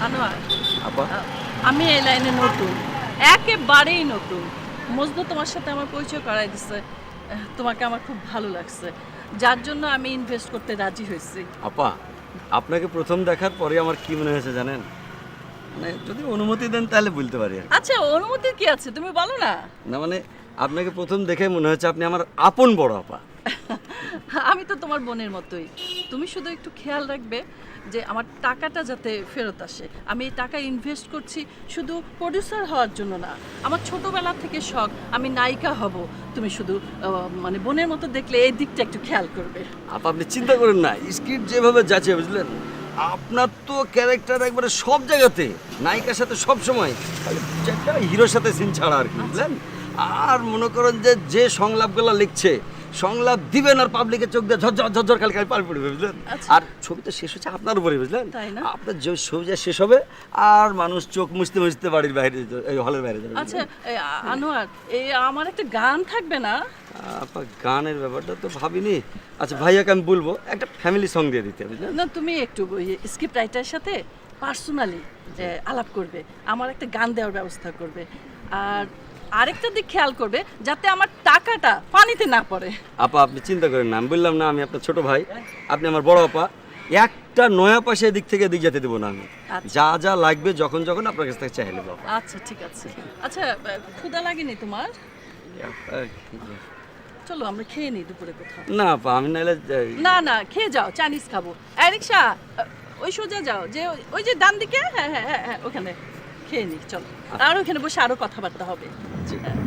আনোয়ার, আপা আমি এই লাইনে নতুন, একেবারেই নতুন। মজনু তোমার সাথে আমার পরিচয় করাই দিছে। তোমাকে আমার খুব ভালো লাগছে, যার জন্য আমি ইনভেস্ট করতে রাজি হয়েছি। আপা আপনাকে প্রথম দেখার পরে আমার কি মনে হয়েছে জানেন? মানে যদি অনুমতি দেন তাহলে বলতে পারি আর কি। আচ্ছা, অনুমতির কি আছে, তুমি বলো না। না মানে আপনাকে প্রথম দেখে মনে হচ্ছে আপনি আমার আপন বড় আপা। আমি তো তোমার বোনের মতোই। তুমি শুধু একটু খেয়াল রাখবে যে আমার টাকাটা যাতে ফেরত আসে। আমি এই টাকা ইনভেস্ট করছি শুধু প্রডিউসার হওয়ার জন্য না, আমার ছোটবেলা থেকে শখ আমি নায়িকা হব। তুমি শুধু মানে বোনের মতো দেখলে এই দিকটা একটু খেয়াল করবে। আপা আপনি চিন্তা করেন না, স্ক্রিপ্ট যেভাবে যাচ্ছে বুঝলেন, আপনার তো ক্যারেক্টার একবারে সব জায়গাতে নায়িকার সাথে সব সময়, খালি একটা হিরোর সাথে সিন ছাড়া আর কি, বুঝলেন। আর মনে করেন যে যে সংলাপগুলো লিখছে, সংলাপ দিবেন আর পাবলিকের চোখ দিয়ে ঝরঝর ঝরঝর খালি খালি পাল পড়বে, বুঝলেন। আচ্ছা। আর ছবিটা শেষ হচ্ছে আপনার উপরে, বুঝলেন। তাই না? আপনার যে ছবিটা শেষ হবে আর মানুষ চোখ মুছতে মুছতে বাড়ির বাইরে এই হলের বাইরে যাবে। আচ্ছা, আনোয়ার, এই আমার একটা গান থাকবে না? আপা গানের ব্যাপারটা তো ভাবিনি। আচ্ছা ভাইয়াকে আমি বলবো একটা ফ্যামিলি সং দিয়ে দিতে, বুঝলেন। না, তুমি একটু স্ক্রিপ্ট রাইটারের সাথে পার্সোনালি আলাপ করবে, আমার একটা গান দেওয়ার ব্যবস্থা করবে। আর আরেকটা দিক খেয়াল করবে যাতে আমার টাকাটা পানিতে না পড়ে। আপা আপনি চিন্তা করেন না, আমি বললাম না আমি আপনার ছোট ভাই, আপনি আমার বড় আপা। একটা নয়া পাশে এদিক থেকে এদিক যেতে দেবো না আমি। আচ্ছা। যা যা লাগবে যখন যখন আপনার কাছ থেকে চাইলে বাবা। আচ্ছা, ঠিক আছে। আচ্ছা, ক্ষুধা লাগেনি তোমার? চলো আমরা খেয়ে নিই দুপুরে কোথাও। না আপা আমি নাহলে না না, খেয়ে যাও, চাইনিজ খাবো। রিক্সা, ওই সোজা যাও, যে ওই যে ডান দিকে, হ্যাঁ হ্যাঁ হ্যাঁ হ্যাঁ, ওখানে খেয়ে নিই চলো। আর ওখানে বসে আরো কথাবার্তা হবে। জি। হ্যাঁ।